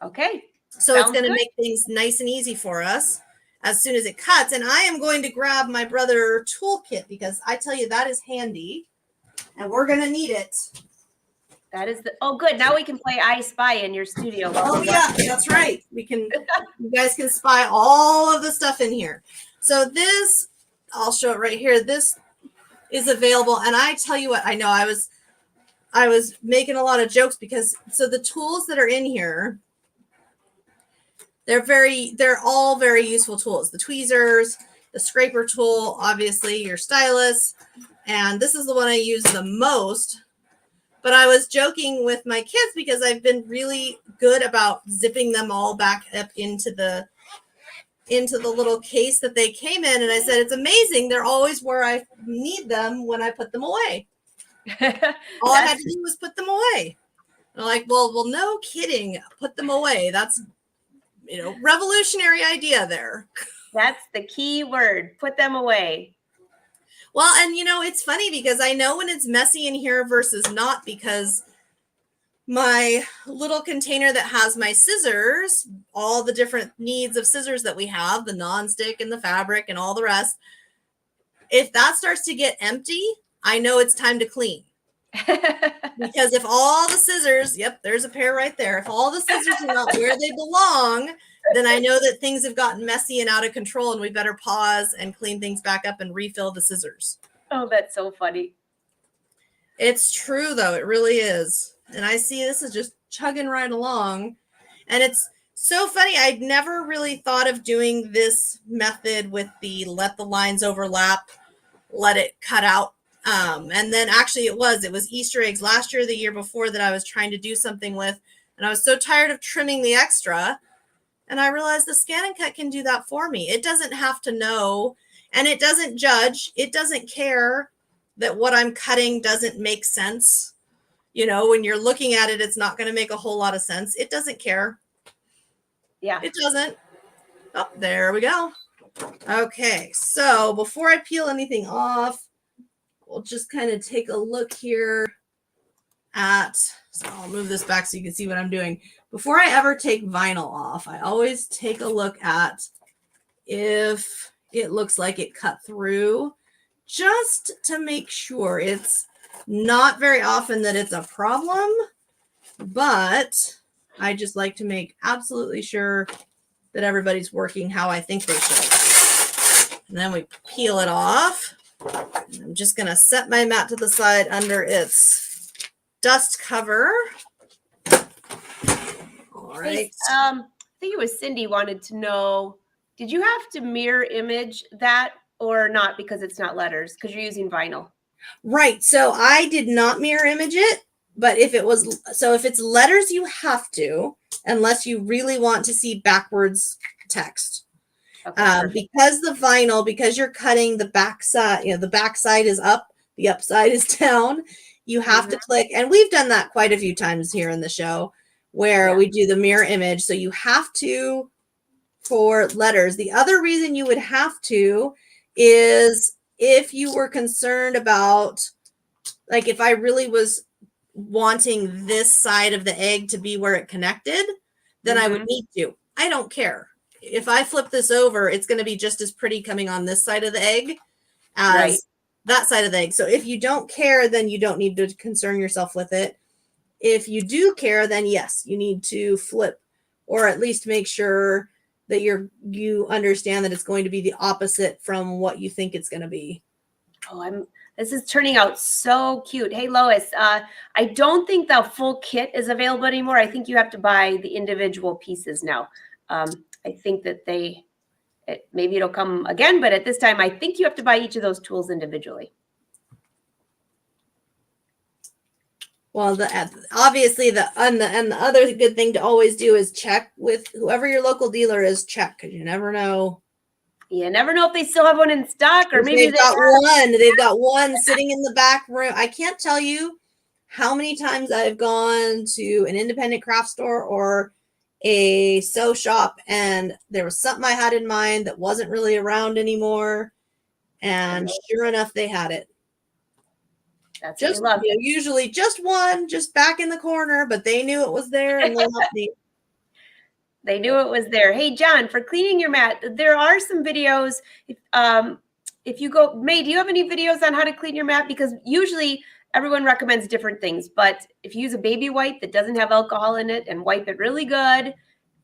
[SPEAKER 1] Okay.
[SPEAKER 2] So it's going to make things nice and easy for us as soon as it cuts. And I am going to grab my Brother toolkit because I tell you, that is handy, and we're going to need it.
[SPEAKER 1] That is good. Now we can play I Spy in your studio.
[SPEAKER 2] Oh yeah, that's right. You guys can spy all of the stuff in here. So this, I'll show it right here. This is available. And I tell you what, I know I was making a lot of jokes because the tools that are in here, they're all very useful tools. The tweezers, the scraper tool, obviously your stylus. And this is the one I use the most. But I was joking with my kids because I've been really good about zipping them all back up into the little case that they came in. And I said, it's amazing. They're always where I need them when I put them away. All I had to do was put them away. And I'm like, well, no kidding. Put them away. That's, revolutionary idea there.
[SPEAKER 1] That's the key word. Put them away.
[SPEAKER 2] Well, and it's funny because I know when it's messy in here versus not, because my little container that has my scissors, all the different needs of scissors that we have, the nonstick and the fabric and all the rest, If that starts to get empty, I know it's time to clean. Because if all the scissors, yep, there's a pair right there. If all the scissors are not where they belong, then I know that things have gotten messy and out of control, and we better pause and clean things back up and refill the scissors.
[SPEAKER 1] Oh, that's so funny.
[SPEAKER 2] It's true, though. It really is. And I see this is just chugging right along. And it's so funny. I'd never really thought of doing this method with the let the lines overlap, let it cut out. And then actually it was Easter eggs last year, the year before, that I was trying to do something with. And I was so tired of trimming the extra. And I realized the ScanNCut can do that for me. It doesn't have to know, and it doesn't judge. It doesn't care that what I'm cutting doesn't make sense. You know, when you're looking at it, it's not going to make a whole lot of sense. It doesn't care.
[SPEAKER 1] Yeah.
[SPEAKER 2] It doesn't. Oh, there we go. Okay, so before I peel anything off, we'll just kind of take a look here at, so I'll move this back so you can see what I'm doing. Before I ever take vinyl off, I always take a look at if it looks like it cut through, just to make sure. It's not very often that it's a problem, but I just like to make absolutely sure that everybody's working how I think they should. And then we peel it off. I'm just going to set my mat to the side under its dust cover. All right.
[SPEAKER 1] Hey, I think it was Cindy wanted to know, did you have to mirror image that or not, because it's not letters, because you're using vinyl?
[SPEAKER 2] Right. So I did not mirror image it, but if it's letters, you have to, unless you really want to see backwards text.
[SPEAKER 1] Okay,
[SPEAKER 2] because the vinyl, because you're cutting the back side, the back side is up, the upside is down. You have to click, and we've done that quite a few times here in the show where we do the mirror image. So you have to for letters. The other reason you would have to is if you were concerned about, like, if I really was wanting this side of the egg to be where it connected, then I would need to. I don't care. If I flip this over, it's going to be just as pretty coming on this side of the egg as that side of the egg. So if you don't care, then you don't need to concern yourself with it. If you do care, then yes, you need to flip, or at least make sure that you understand that it's going to be the opposite from what you think it's going to be.
[SPEAKER 1] Oh, this is turning out so cute. Hey, Lois, I don't think the full kit is available anymore. I think you have to buy the individual pieces now. I think that maybe it'll come again, but at this time, I think you have to buy each of those tools individually.
[SPEAKER 2] Well, obviously the other good thing to always do is check with whoever your local dealer is. Check, because you never know.
[SPEAKER 1] You never know if they still have one in stock, or maybe
[SPEAKER 2] they've got one sitting in the back room. I can't tell you how many times I've gone to an independent craft store or a sew shop, and there was something I had in mind that wasn't really around anymore, and sure enough, they had it.
[SPEAKER 1] That's
[SPEAKER 2] just
[SPEAKER 1] what we love.
[SPEAKER 2] Usually just one, just back in the corner, but they knew it was there, and
[SPEAKER 1] they knew it was there. Hey, John, for cleaning your mat, there are some videos. If you go, May, do you have any videos on how to clean your mat? Because usually everyone recommends different things, but if you use a baby wipe that doesn't have alcohol in it and wipe it really good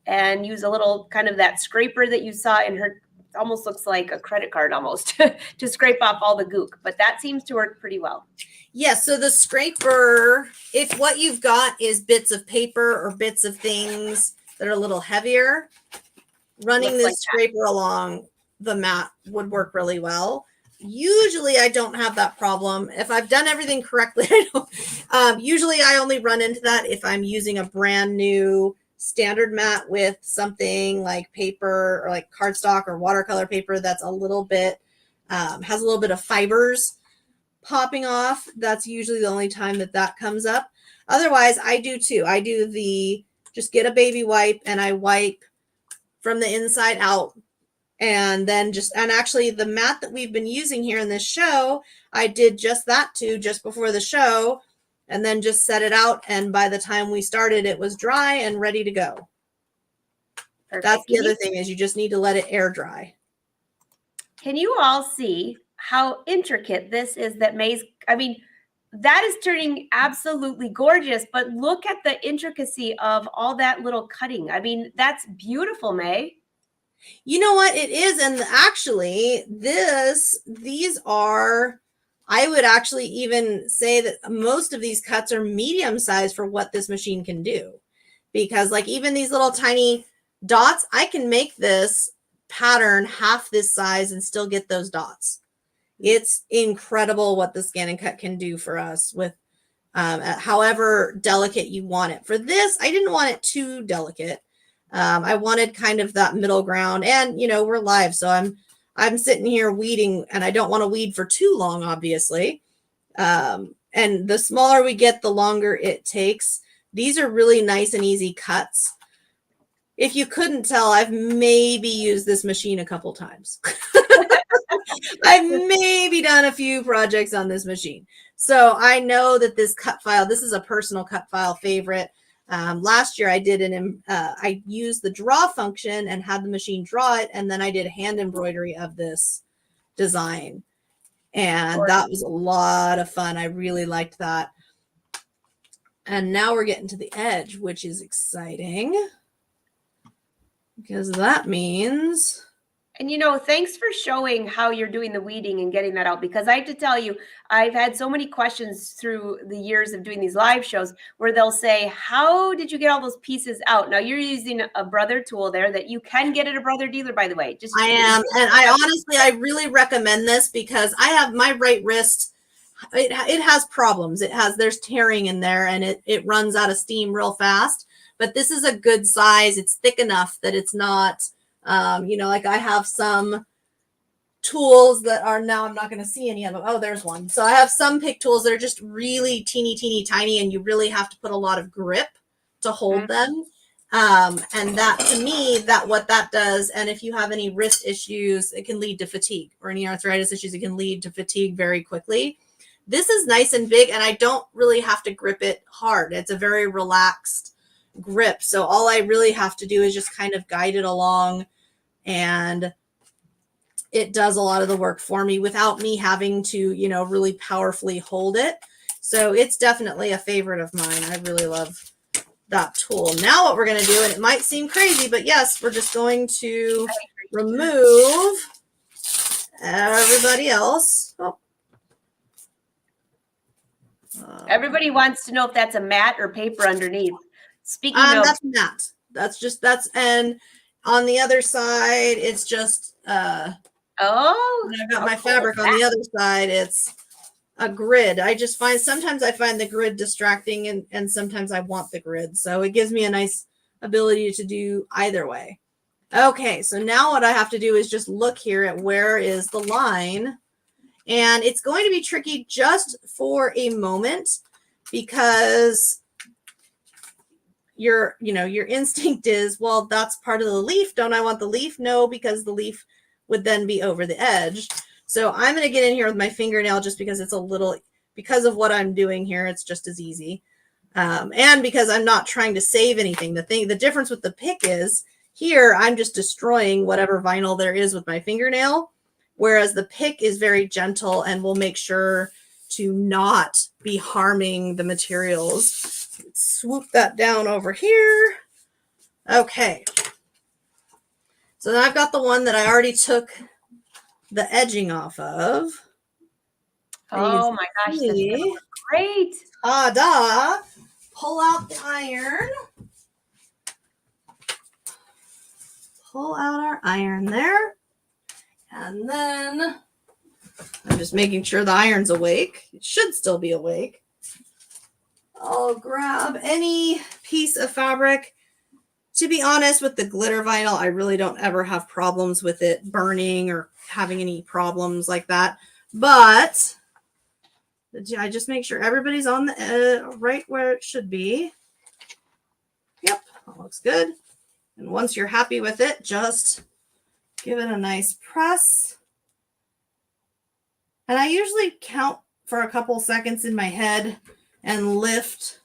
[SPEAKER 1] and use a little kind of that scraper that you saw in her, it almost looks like a credit card almost to scrape off all the gook, but that seems to work pretty well.
[SPEAKER 2] Yeah, so the scraper, if what you've got is bits of paper or bits of things that are a little heavier, running this scraper along the mat would work really well. Usually I don't have that problem. If I've done everything correctly, usually I only run into that if I'm using a brand new standard mat with something like paper or like cardstock or watercolor paper that's a little bit, has a little bit of fibers popping off. That's usually the only time that comes up. Otherwise, I do too. I do just get a baby wipe and I wipe from the inside out. And then and actually the mat that we've been using here in this show, I did just that too, just before the show, and then just set it out. And by the time we started, it was dry and ready to go. Perfect. That's the other thing, is you just need to let it air dry.
[SPEAKER 1] Can you all see how intricate this is that May's, I mean, that is turning absolutely gorgeous, but look at the intricacy of all that little cutting. I mean, that's beautiful, May.
[SPEAKER 2] You know what it is, and actually these are, I would actually even say that most of these cuts are medium sized for what this machine can do, because like even these little tiny dots, I can make this pattern half this size and still get those dots. It's incredible what the ScanNCut can do for us with however delicate you want it. For this, I didn't want it too delicate. I wanted kind of that middle ground, and you know, we're live, so I'm sitting here weeding, and I don't want to weed for too long, obviously. And the smaller we get, the longer it takes. These are really nice and easy cuts. If you couldn't tell, I've maybe used this machine a couple times. I've maybe done a few projects on this machine. So I know that this cut file, this is a personal cut file favorite. Last year I did I used the draw function and had the machine draw it. And then I did hand embroidery of this design. And that was a lot of fun. I really liked that. And now we're getting to the edge, which is exciting, because that means...
[SPEAKER 1] And, you know, thanks for showing how you're doing the weeding and getting that out, because I have to tell you, I've had so many questions through the years of doing these live shows where they'll say, how did you get all those pieces out? Now you're using a Brother tool there that you can get at a Brother dealer, by the way.
[SPEAKER 2] I am. And I honestly, I really recommend this because I have my right wrist. It has problems. There's tearing in there, and it runs out of steam real fast, but this is a good size. It's thick enough that it's not, you know, like I have some tools that are now, I'm not going to see any of them. Oh, there's one. So I have some pick tools that are just really teeny tiny, and you really have to put a lot of grip to hold them. And that, to me, what that does, and if you have any wrist issues, it can lead to fatigue, or any arthritis issues, it can lead to fatigue very quickly. This is nice and big, and I don't really have to grip it hard. It's a very relaxed grip. So all I really have to do is just kind of guide it along, and it does a lot of the work for me without me having to, you know, really powerfully hold it. So it's definitely a favorite of mine. I really love that tool. Now what we're going to do, and it might seem crazy, but yes, we're just going to remove everybody else. Oh.
[SPEAKER 1] Everybody wants to know if that's a mat or paper underneath. Speaking of,
[SPEAKER 2] that's mat. And on the other side, it's just I've got my fabric on the other side. It's a grid. Sometimes I find the grid distracting, and sometimes I want the grid. So it gives me a nice ability to do either way. Okay, so now what I have to do is just look here at where is the line. And it's going to be tricky just for a moment, because your instinct is, well, that's part of the leaf. Don't I want the leaf? No, because the leaf would then be over the edge. So I'm going to get in here with my fingernail just because it's because of what I'm doing here, it's just as easy. And because I'm not trying to save anything. The difference with the pick is here, I'm just destroying whatever vinyl there is with my fingernail, whereas the pick is very gentle and will make sure to not be harming the materials. Swoop that down over here. Okay. So then I've got the one that I already took the edging off of.
[SPEAKER 1] Oh my gosh, this is gonna look great.
[SPEAKER 2] Ta-da! Pull out the iron. Pull out our iron there. And then I'm just making sure the iron's awake. It should still be awake. I'll grab any piece of fabric. To be honest, with the glitter vinyl, I really don't ever have problems with it burning or having any problems like that. But I just make sure everybody's on the right where it should be. Yep, that looks good. And once you're happy with it, just give it a nice press. And I usually count for a couple seconds in my head and lift.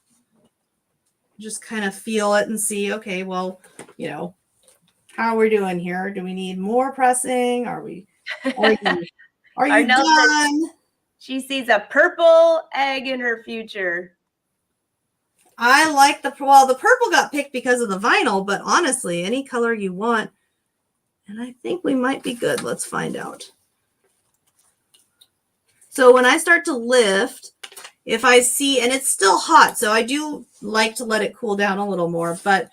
[SPEAKER 2] Just kind of feel it and see, okay, well, you know, how are we doing here? Do we need more pressing? Are Are you
[SPEAKER 1] Arnell says
[SPEAKER 2] done?
[SPEAKER 1] she sees a purple egg in her future.
[SPEAKER 2] I like the purple got picked because of the vinyl, but honestly, any color you want. And I think we might be good. Let's find out. So when I start to lift, if I see, and it's still hot, so I do like to let it cool down a little more, but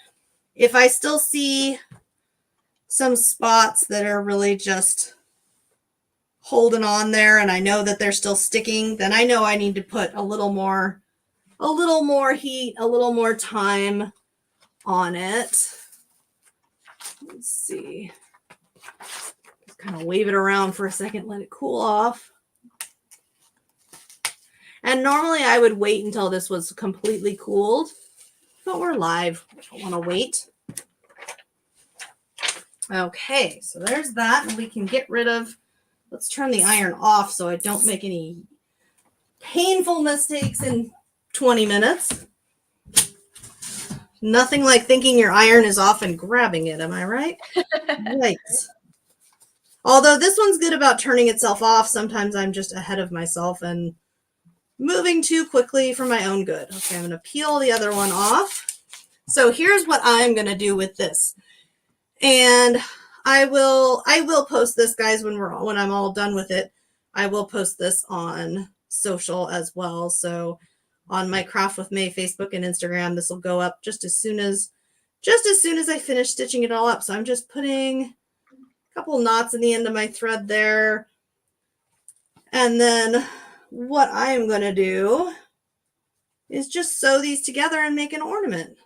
[SPEAKER 2] if I still see some spots that are really just holding on there and I know that they're still sticking, then I know I need to put a little more heat, a little more time on it. Let's see. Just kind of wave it around for a second, let it cool off. And normally I would wait until this was completely cooled, but we're live. I don't want to wait. Okay, so there's that, and we can get rid of, let's turn the iron off so I don't make any painful mistakes in 20 minutes. Nothing like thinking your iron is off and grabbing it, am I right? Right. Although this one's good about turning itself off, sometimes I'm just ahead of myself and moving too quickly for my own good. Okay, I'm going to peel the other one off. So here's what I'm going to do with this. And I will post this, guys, when I'm all done with it. I will post this on social as well. So on my Craft with May Facebook and Instagram, this will go up just as soon as I finish stitching it all up. So I'm just putting a couple knots in the end of my thread there. And then what I'm going to do is just sew these together and make an ornament.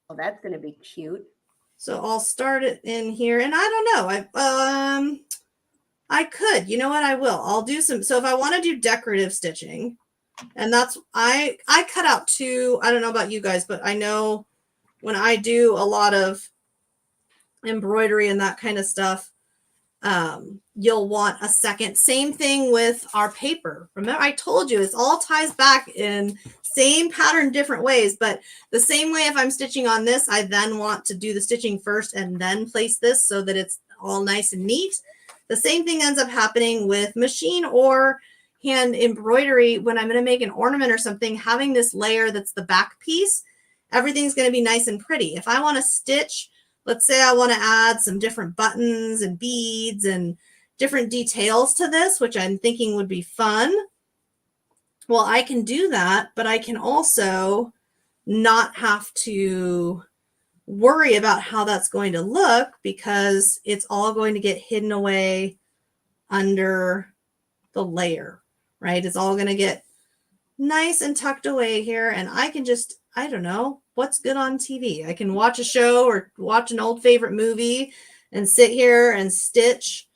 [SPEAKER 1] Oh, that's going to be cute.
[SPEAKER 2] So I'll start it in here, and I don't know. I could, you know what? I will. I'll do some. So if I want to do decorative stitching, and that's I cut out two. I don't know about you guys, but I know when I do a lot of embroidery and that kind of stuff, you'll want a second. Same thing with our paper. Remember, I told you this all ties back in same pattern, different ways, but the same way if I'm stitching on this, I then want to do the stitching first and then place this so that it's all nice and neat. The same thing ends up happening with machine or hand embroidery. When I'm going to make an ornament or something, having this layer that's the back piece, everything's going to be nice and pretty. If I want to stitch, let's say I want to add some different buttons and beads and different details to this, which I'm thinking would be fun. Well, I can do that, but I can also not have to worry about how that's going to look because it's all going to get hidden away under the layer, right? It's all going to get nice and tucked away here. And I can just, I don't know, what's good on TV. I can watch a show or watch an old favorite movie and sit here and stitch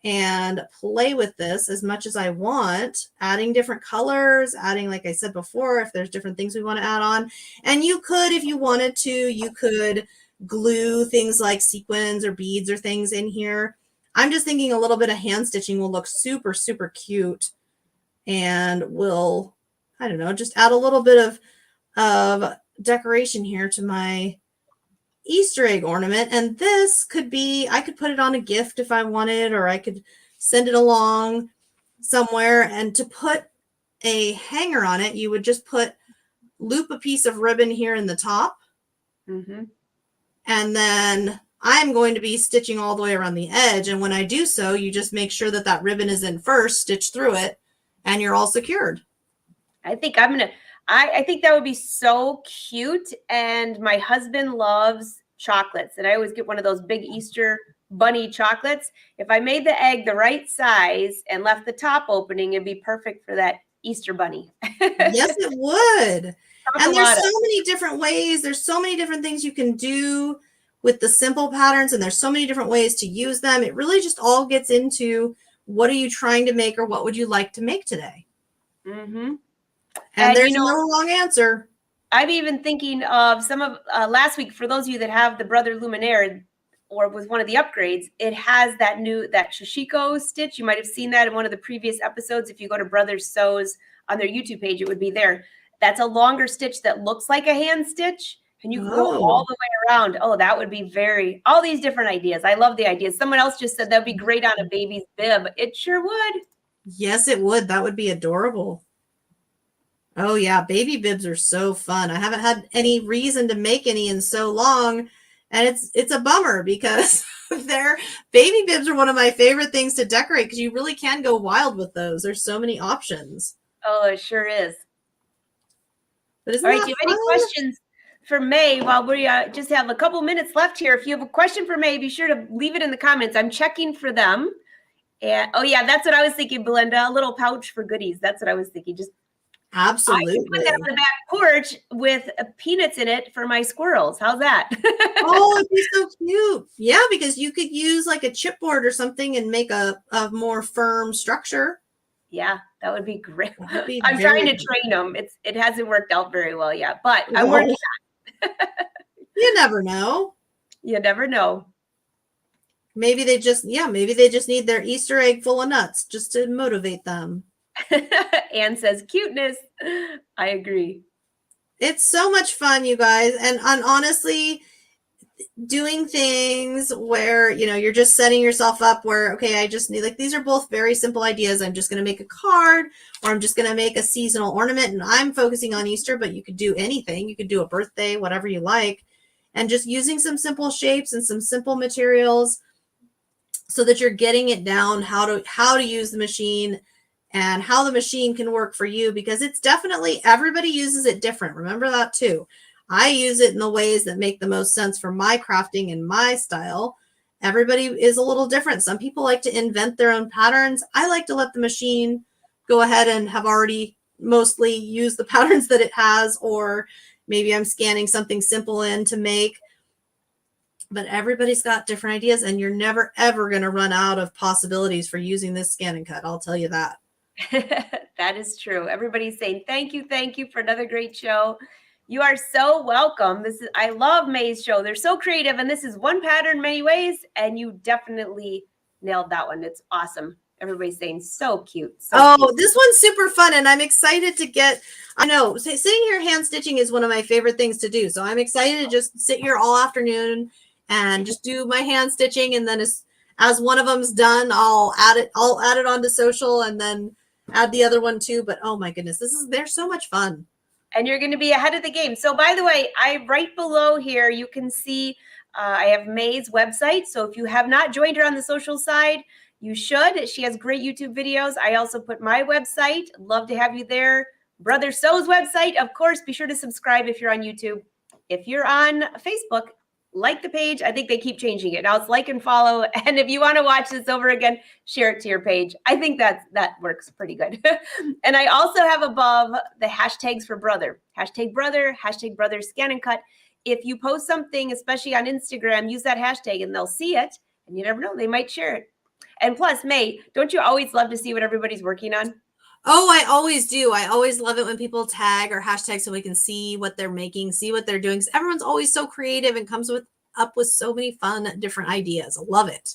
[SPEAKER 2] and play with this as much as I want, adding different colors, adding, like I said before, if there's different things we want to add on. And you could, if you wanted to, you could glue things like sequins or beads or things in here. I'm just thinking a little bit of hand stitching will look super, super cute and will, I don't know, just add a little bit of decoration here to my Easter egg ornament. And this could be, I could put it on a gift if I wanted, or I could send it along somewhere. And to put a hanger on it, you would just loop a piece of ribbon here in the top.
[SPEAKER 1] Mm-hmm.
[SPEAKER 2] And then I'm going to be stitching all the way around the edge. And when I do so, you just make sure that that ribbon is in first, stitch through it, and you're all secured.
[SPEAKER 1] I think I think that would be so cute. And my husband loves chocolates. And I always get one of those big Easter bunny chocolates. If I made the egg the right size and left the top opening, it'd be perfect for that Easter bunny.
[SPEAKER 2] Yes, it would. And there's so many different ways. There's so many different things you can do with the simple patterns. And there's so many different ways to use them. It really just all gets into what are you trying to make or what would you like to make today?
[SPEAKER 1] Mm-hmm.
[SPEAKER 2] And there's no wrong answer.
[SPEAKER 1] I'm even thinking of some of last week, for those of you that have the Brother Luminaire or with one of the upgrades, it has that Shishiko stitch. You might have seen that in one of the previous episodes. If you go to Brothers Sews on their YouTube page, it would be there. That's a longer stitch that looks like a hand stitch. And you can go all
[SPEAKER 2] Oh,
[SPEAKER 1] the way around. Oh, that would be all these different ideas. I love the ideas. Someone else just said that would be great on a baby's bib. It sure would.
[SPEAKER 2] yes, it would. That would be adorable. Oh yeah, baby bibs are so fun. I haven't had any reason to make any in so long, and it's a bummer because they're baby bibs are one of my favorite things to decorate because you really can go wild with those. There's so many options.
[SPEAKER 1] Oh, it sure is.
[SPEAKER 2] But isn't
[SPEAKER 1] All right. Do
[SPEAKER 2] that
[SPEAKER 1] you have any
[SPEAKER 2] fun?
[SPEAKER 1] questions for May while we just have a couple minutes left here? If you have a question for May, be sure to leave it in the comments. I'm checking for them. And oh yeah, that's what I was thinking, Belinda. A little pouch for goodies. That's what I was thinking. Just I can put that
[SPEAKER 2] Absolutely.
[SPEAKER 1] on the back porch with peanuts in it for my squirrels. How's that?
[SPEAKER 2] Oh, it'd be so cute. Yeah, because you could use like a chipboard or something and make a more firm structure.
[SPEAKER 1] Yeah, that would be great.
[SPEAKER 2] That would be
[SPEAKER 1] I'm trying
[SPEAKER 2] very
[SPEAKER 1] to train them. It hasn't worked out very well yet, but I'm
[SPEAKER 2] well.
[SPEAKER 1] working.
[SPEAKER 2] You never know.
[SPEAKER 1] You never know.
[SPEAKER 2] Maybe they just need their Easter egg full of nuts just to motivate them.
[SPEAKER 1] Anne says cuteness. I agree.
[SPEAKER 2] It's so much fun, you guys. And honestly, doing things where, you're just setting yourself up where, okay, I just need, like, these are both very simple ideas. I'm just going to make a card, or I'm just going to make a seasonal ornament, and I'm focusing on Easter, but you could do anything. You could do a birthday, whatever you like, and just using some simple shapes and some simple materials so that you're getting it down how to use the machine and how the machine can work for you, because it's definitely, everybody uses it different. Remember that too. I use it in the ways that make the most sense for my crafting and my style. Everybody is a little different. Some people like to invent their own patterns. I like to let the machine go ahead and have already mostly used the patterns that it has, or maybe I'm scanning something simple in to make. But everybody's got different ideas, and you're never, ever going to run out of possibilities for using this ScanNCut. I'll tell you that.
[SPEAKER 1] That is true. Everybody's saying thank you for another great show. You are so welcome. I love May's show. They're so creative, and this is one pattern many ways, and you definitely nailed that one. It's awesome. Everybody's saying so cute. So cute.
[SPEAKER 2] This one's super fun, and I'm excited to get, I know, sitting here hand stitching is one of my favorite things to do. So I'm excited to just sit here all afternoon and just do my hand stitching, and then as one of them's done, I'll add it onto social, and then add the other one too. But oh my goodness, they're so much fun.
[SPEAKER 1] And you're going to be ahead of the game. So by the way, right below here, you can see I have May's website. So if you have not joined her on the social side, you should. She has great YouTube videos. I also put my website. Love to have you there. Brother So's website. Of course, be sure to subscribe if you're on YouTube. If you're on Facebook, like the page. I think they keep changing it. Now it's like and follow. And if you want to watch this over again, share it to your page. I think that works pretty good. And I also have above the hashtags for brother. Hashtag brother ScanNCut. If you post something, especially on Instagram, use that hashtag and they'll see it. And you never know, they might share it. And plus, May, don't you always love to see what everybody's working on?
[SPEAKER 2] Oh, I always do. I always love it when people tag or hashtag so we can see what they're making, see what they're doing. 'Cause everyone's always so creative and comes up with so many fun, different ideas. I love it.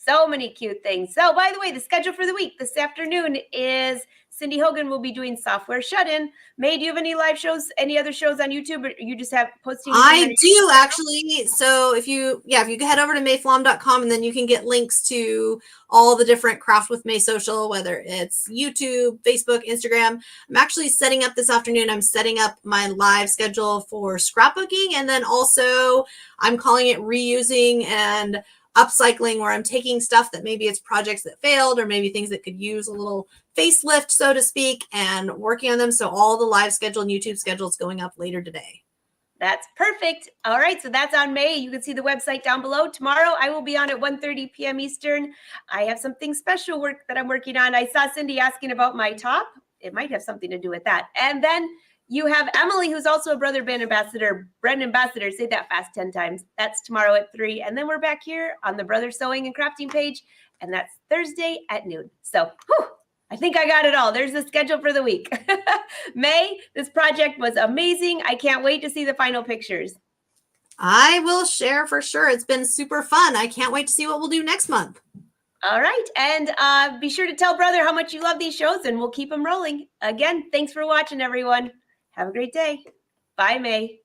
[SPEAKER 1] So many cute things. So, by the way, the schedule for the week this afternoon is Cindy Hogan will be doing Software Shut-In. May, do you have any live shows, any other shows on YouTube, or you just have posting?
[SPEAKER 2] I do actually. So if you head over to mayflaum.com, and then you can get links to all the different Craft with May social, whether it's YouTube, Facebook, Instagram. I'm actually setting up this afternoon. I'm setting up my live schedule for scrapbooking, and then also I'm calling it reusing and upcycling, where I'm taking stuff that maybe it's projects that failed, or maybe things that could use a little facelift, so to speak, and working on them. So all the live schedule and YouTube schedule is going up later today.
[SPEAKER 1] That's perfect. All right, so that's on May. You can see the website down below. Tomorrow, I will be on at 1:30 p.m. Eastern. I have something special work that I'm working on. I saw Cindy asking about my top. It might have something to do with that. And then you have Emily, who's also a Brother Brand Ambassador. Say that fast 10 times. That's tomorrow at 3. And then we're back here on the Brother Sewing and Crafting page. And that's Thursday at noon. So, I think I got it all. There's the schedule for the week. May, this project was amazing. I can't wait to see the final pictures.
[SPEAKER 2] I will share for sure. It's been super fun. I can't wait to see what we'll do next month.
[SPEAKER 1] All right. And be sure to tell Brother how much you love these shows, and we'll keep them rolling. Again, thanks for watching, everyone. Have a great day. Bye, May.